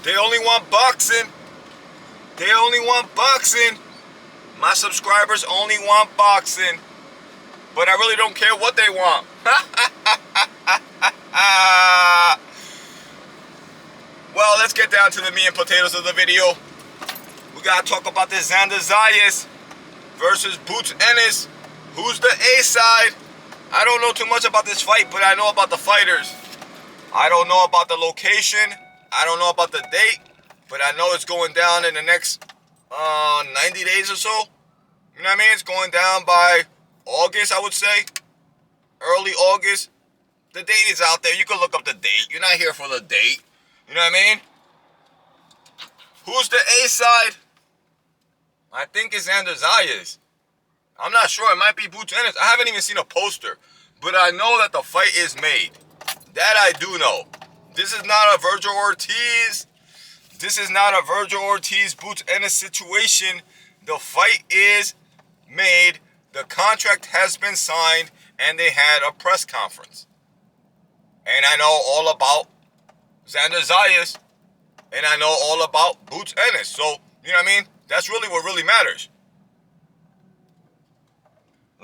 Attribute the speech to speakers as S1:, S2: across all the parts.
S1: They only want boxing. They only want boxing. My subscribers only want boxing. But I really don't care what they want. Well, let's get down to the meat and potatoes of the video. We gotta talk about this Xander Zayas versus Boots Ennis. Who's the A side? I don't know too much about this fight, but I know about the fighters. I don't know about the location. I don't know about the date, but I know it's going down in the next 90 days or so. You know what I mean? It's going down by August, I would say. Early August. The date is out there. You can look up the date. You're not here for the date. You know what I mean? Who's the A side? I think it's Xander Zayas. I'm not sure. It might be Boots Ennis. I haven't even seen a poster. But I know that the fight is made. That I do know. This is not a Virgil Ortiz. This is not a Virgil Ortiz Boots Ennis situation. The fight is made. The contract has been signed. And they had a press conference. And I know all about Xander Zayas. And I know all about Boots Ennis. So, you know what I mean? That's really what really matters.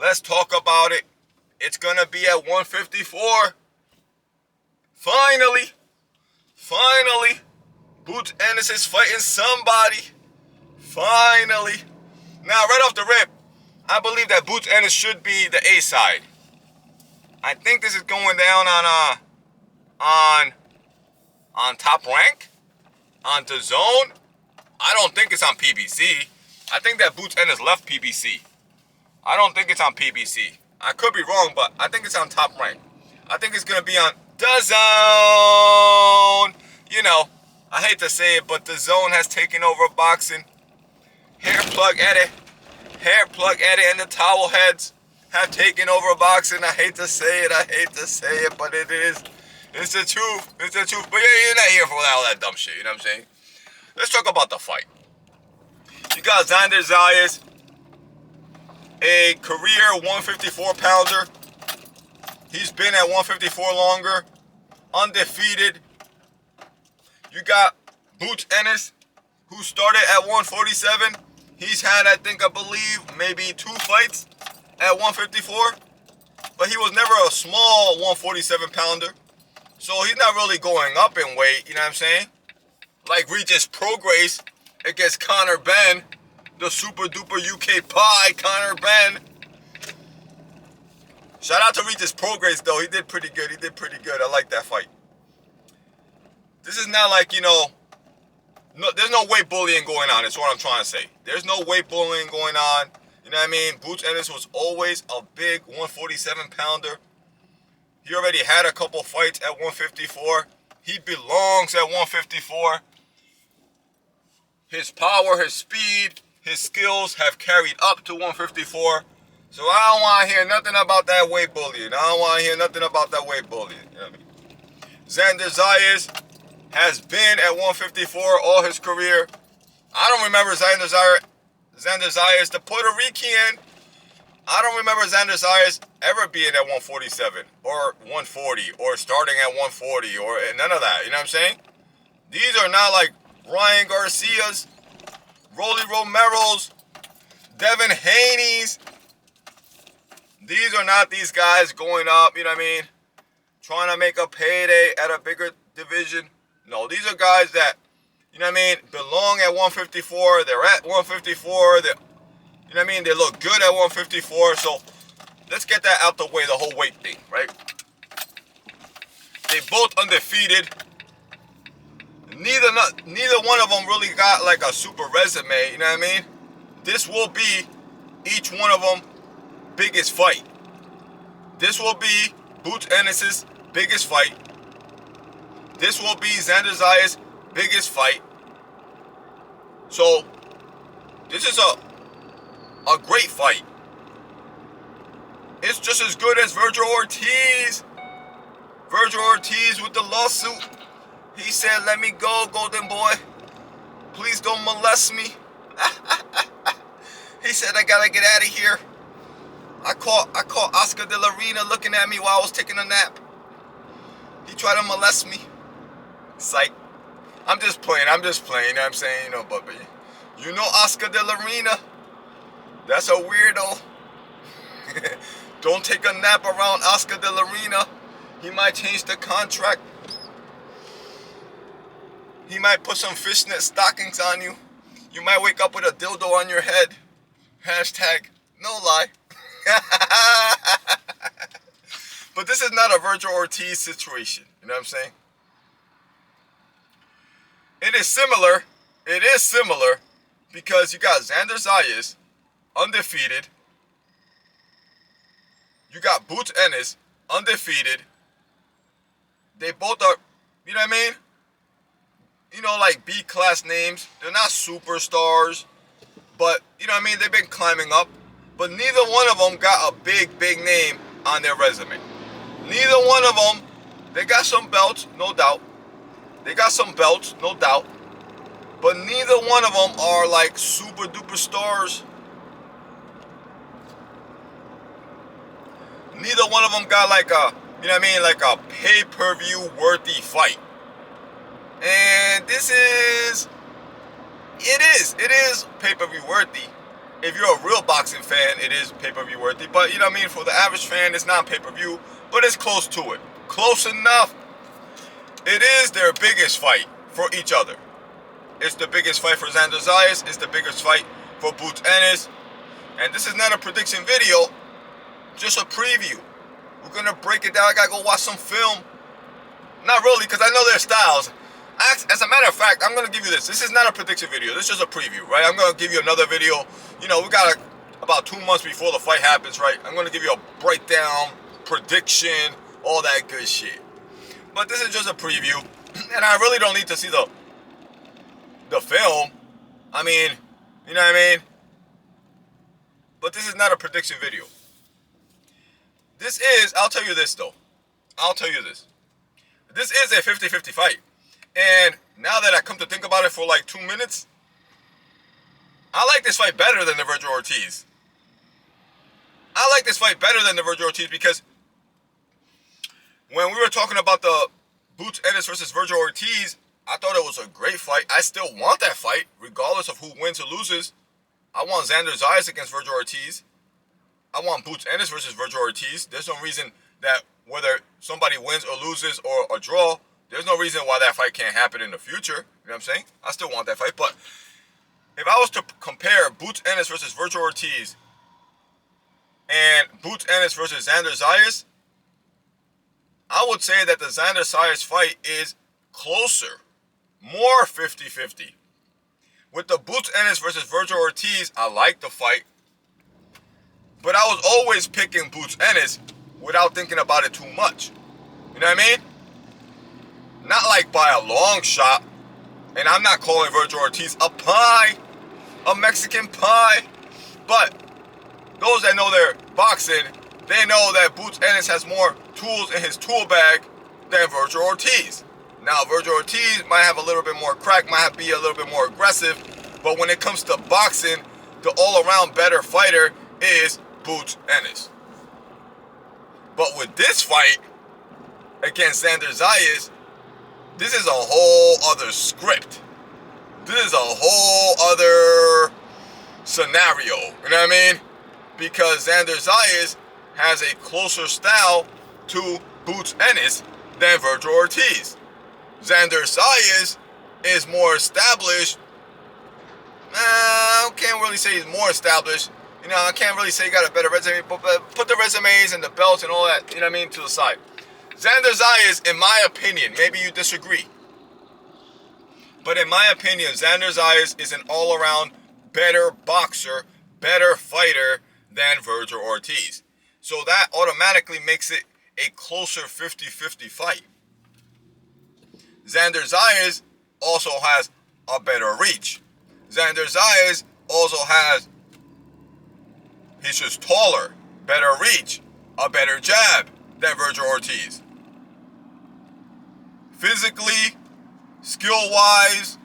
S1: Let's talk about it. It's going to be at 154. Finally, Boots Ennis is fighting somebody. Finally. Now, right off the rip, I believe that Boots Ennis should be the A side. I think this is going down on Top Rank, on DAZN. I don't think it's on PBC. I think that Boots Ennis left PBC. I don't think it's on PBC. I could be wrong, but I think it's on Top Rank. I think it's going to be on DAZN. You know, I hate to say it, but DAZN has taken over boxing. Hair Plug Eddie and the Towel Heads have taken over boxing. I hate to say it, but it is. It's the truth. But yeah, you're not here for all that dumb shit, you know what I'm saying? Let's talk about the fight. You got Xander Zayas, a career 154-pounder. He's been at 154 longer, undefeated. You got Boots Ennis, who started at 147. He's had, I believe, maybe 2 fights at 154. But he was never a small 147-pounder. So he's not really going up in weight, you know what I'm saying? Like Regis Prograis against Connor Ben, the super duper UK pie, Connor Ben. Shout out to Regis Prograis though, he did pretty good. I like that fight. This is not like, you know, no, there's no weight bullying going on, is what I'm trying to say. There's no weight bullying going on. You know what I mean? Boots Ennis was always a big 147-pounder. He already had a couple fights at 154. He belongs at 154. His power, his speed, his skills have carried up to 154. So I don't want to hear nothing about that weight bullying. You know what I mean? Xander Zayas has been at 154 all his career. I don't remember Xander Zayas, the Puerto Rican. I don't remember Xander Zayas ever being at 147 or 140 or starting at 140 or none of that. You know what I'm saying? These are not like Ryan Garcia's, Rolly Romero's, Devin Haney's. These are not these guys going up, you know what I mean? Trying to make a payday at a bigger division. No, these are guys that, you know what I mean, belong at 154. They're at 154. You know what I mean? They look good at 154. So let's get that out the way, the whole weight thing, right? They both undefeated. Neither one of them really got like a super resume, you know what I mean? This will be each one of them biggest fight. This will be Boots Ennis' biggest fight. This will be Xander Zayas' biggest fight. So this is a great fight. It's just as good as Virgil Ortiz. Virgil Ortiz with the lawsuit. He said, "Let me go, golden boy. Please don't molest me." He said, "I gotta get out of here." I caught Oscar de la Renta looking at me while I was taking a nap. He tried to molest me. Psych. I'm just playing. You know what I'm saying? You know, but you know Oscar de la Renta? That's a weirdo. Don't take a nap around Oscar de la Renta. He might change the contract. He might put some fishnet stockings on you. You might wake up with a dildo on your head. Hashtag no lie. But this is not a Virgil Ortiz situation. You know what I'm saying? It is similar. It is similar because you got Xander Zayas, undefeated. You got Boots Ennis, undefeated. They both are, you know what I mean? You know, like B-class names. They're not superstars, but, you know what I mean? They've been climbing up. But neither one of them got a big name on their resume. Neither one of them, they got some belts, no doubt. They got some belts, no doubt. But neither one of them are like super duper stars. Neither one of them got like a, you know what I mean, like a pay-per-view worthy fight. And this is, it is pay-per-view worthy. If you're a real boxing fan, it is pay-per-view worthy. But you know what I mean, for the average fan, it's not pay-per-view, but it's close to it. Close enough. It is their biggest fight for each other. It's the biggest fight for Xander Zayas. It's the biggest fight for Boots Ennis. And this is not a prediction video, just a preview. We're going to break it down. I got to go watch some film. Not really, because I know their styles. As a matter of fact, I'm going to give you this. This is not a prediction video. This is just a preview, right? I'm going to give you another video. You know, we got about 2 months before the fight happens, right? I'm going to give you a breakdown, prediction, all that good shit. But this is just a preview. And I really don't need to see the film. I mean, you know what I mean? But this is not a prediction video. This is, I'll tell you this though. I'll tell you this. This is a 50-50 fight. And now that I come to think about it for like 2 minutes, I like this fight better than the Virgil Ortiz. I like this fight better than the Virgil Ortiz because when we were talking about the Boots Ennis versus Virgil Ortiz, I thought it was a great fight. I still want that fight, regardless of who wins or loses. I want Xander Zayas against Virgil Ortiz. I want Boots Ennis versus Virgil Ortiz. There's no reason that whether somebody wins or loses or a draw, there's no reason why that fight can't happen in the future. You know what I'm saying? I still want that fight. But if I was to compare Boots Ennis versus Virgil Ortiz and Boots Ennis versus Xander Zayas, I would say that the Xander Zayas fight is closer, more 50-50. With the Boots Ennis versus Virgil Ortiz, I like the fight. But I was always picking Boots Ennis without thinking about it too much. You know what I mean? Not like by a long shot. And I'm not calling Virgil Ortiz a pie, a Mexican pie. But those that know their boxing, they know that Boots Ennis has more tools in his tool bag than Virgil Ortiz. Now, Virgil Ortiz might have a little bit more crack, might be a little bit more aggressive. But when it comes to boxing, the all-around better fighter is Boots Ennis. But with this fight against Xander Zayas, this is a whole other script. This is a whole other scenario. You know what I mean? Because Xander Zayas has a closer style to Boots Ennis than Virgil Ortiz. Xander Zayas is more established. I can't really say he's more established. You know, I can't really say he got a better resume, but put the resumes and the belts and all that, you know what I mean, to the side. Xander Zayas, in my opinion, maybe you disagree, but in my opinion, Xander Zayas is an all-around better boxer, better fighter than Virgil Ortiz. So that automatically makes it a closer 50-50 fight. Xander Zayas also has a better reach. Xander Zayas also has, he's just taller, better reach, a better jab than Virgil Ortiz. Physically, skill-wise,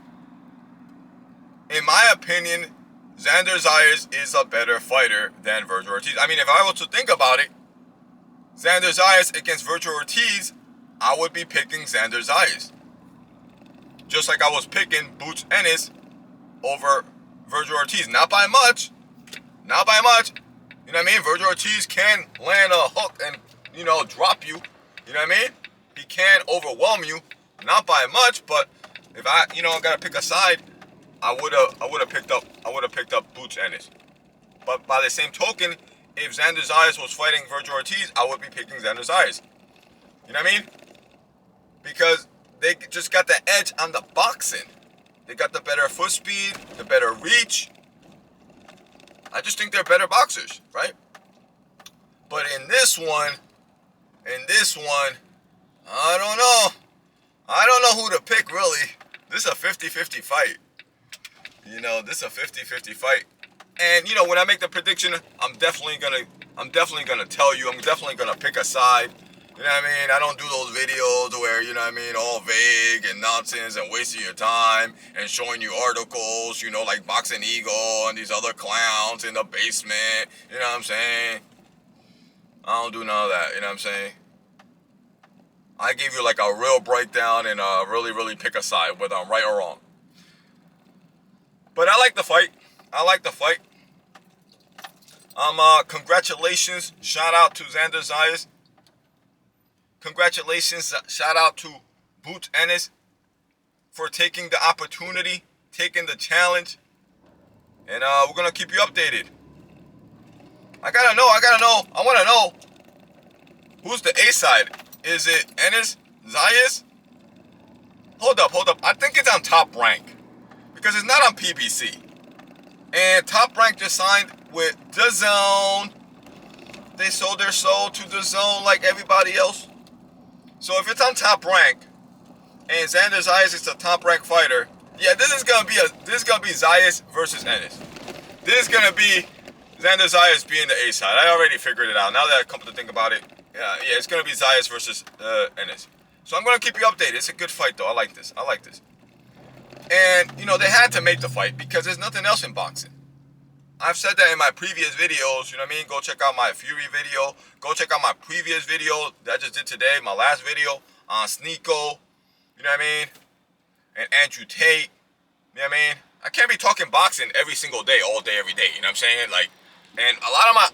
S1: in my opinion, Xander Zayas is a better fighter than Virgil Ortiz. I mean, if I were to think about it, Xander Zayas against Virgil Ortiz, I would be picking Xander Zayas. Just like I was picking Boots Ennis over Virgil Ortiz. Not by much. Not by much. You know what I mean? Virgil Ortiz can land a hook and, drop you. You know what I mean? He can overwhelm you. Not by much, but if I, gotta pick a side, I would have picked up Boots Ennis. But by the same token, if Xander Zayas was fighting Virgil Ortiz, I would be picking Xander Zayas. You know what I mean? Because they just got the edge on the boxing. They got the better foot speed, the better reach. I just think they're better boxers, right? But in this one, I don't know. I don't know who to pick, really. This is a 50-50 fight. This is a 50-50 fight. And, when I make the prediction, I'm definitely gonna tell you. I'm definitely gonna pick a side. You know what I mean? I don't do those videos where, all vague and nonsense and wasting your time and showing you articles, like Boxing Eagle and these other clowns in the basement. You know what I'm saying? I don't do none of that. You know what I'm saying? I give you like a real breakdown and really, really pick a side, whether I'm right or wrong. But I like the fight. Congratulations. Shout out to Xander Zayas. Congratulations. Shout out to Boots Ennis for taking the opportunity, taking the challenge. And we're going to keep you updated. I want to know. Who's the A side? Is it Ennis? Zayas? Hold up. I think it's on Top Rank. Because it's not on PBC. And Top Rank just signed with DAZN. They sold their soul to DAZN like everybody else. So if it's on Top Rank, and Xander Zayas is a Top Rank fighter, yeah, this is gonna be Zayas versus Ennis. This is gonna be Xander Zayas being the A side. I already figured it out. Now that I come to think about it, yeah, it's gonna be Zayas versus Ennis. So I'm gonna keep you updated. It's a good fight though. I like this. And they had to make the fight because there's nothing else in boxing. I've said that in my previous videos, you know what I mean? Go check out my Fury video. Go check out my previous video that I just did today, my last video on Sneeko, you know what I mean? And Andrew Tate, you know what I mean? I can't be talking boxing every single day, all day, every day, you know what I'm saying? And a lot of my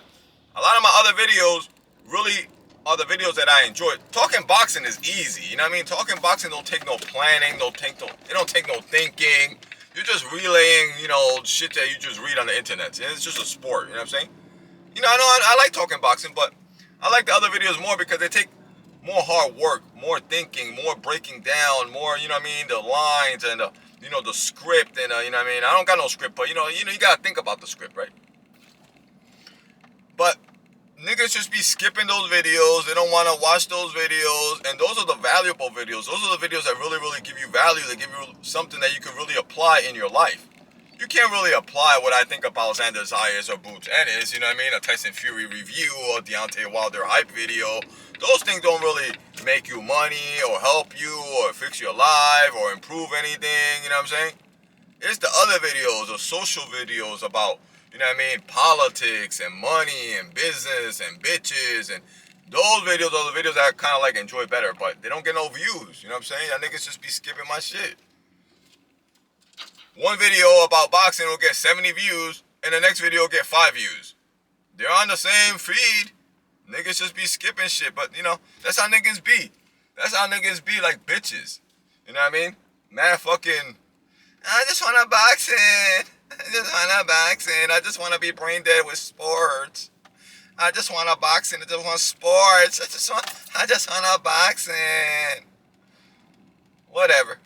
S1: other videos really are the videos that I enjoy. Talking boxing is easy, you know what I mean? Talking boxing don't take no planning, it don't take no thinking. You're just relaying, shit that you just read on the internet. It's just a sport, you know what I'm saying? I like talking boxing, but I like the other videos more because they take more hard work, more thinking, more breaking down, more, the lines and the script and, I don't got no script, but, you gotta think about the script, right? But niggas just be skipping those videos. They don't want to watch those videos. And those are the valuable videos. Those are the videos that really, really give you value. They give you something that you can really apply in your life. You can't really apply what I think about Xander Zayas or Boots Ennis, you know what I mean? A Tyson Fury review or Deontay Wilder hype video. Those things don't really make you money or help you or fix your life or improve anything, you know what I'm saying? It's the other videos or social videos about, politics and money and business and bitches and those videos are the videos that I kind of like enjoy better, but they don't get no views, you know what I'm saying? Y'all niggas just be skipping my shit. One video about boxing will get 70 views and the next video will get 5 views. They're on the same feed. Niggas just be skipping shit, but that's how niggas be. That's how niggas be like bitches. You know what I mean? Man, fucking, I just want to boxing. I just want to be brain dead with sports. I just want to boxing. I just want sports. I just want to boxing. Whatever.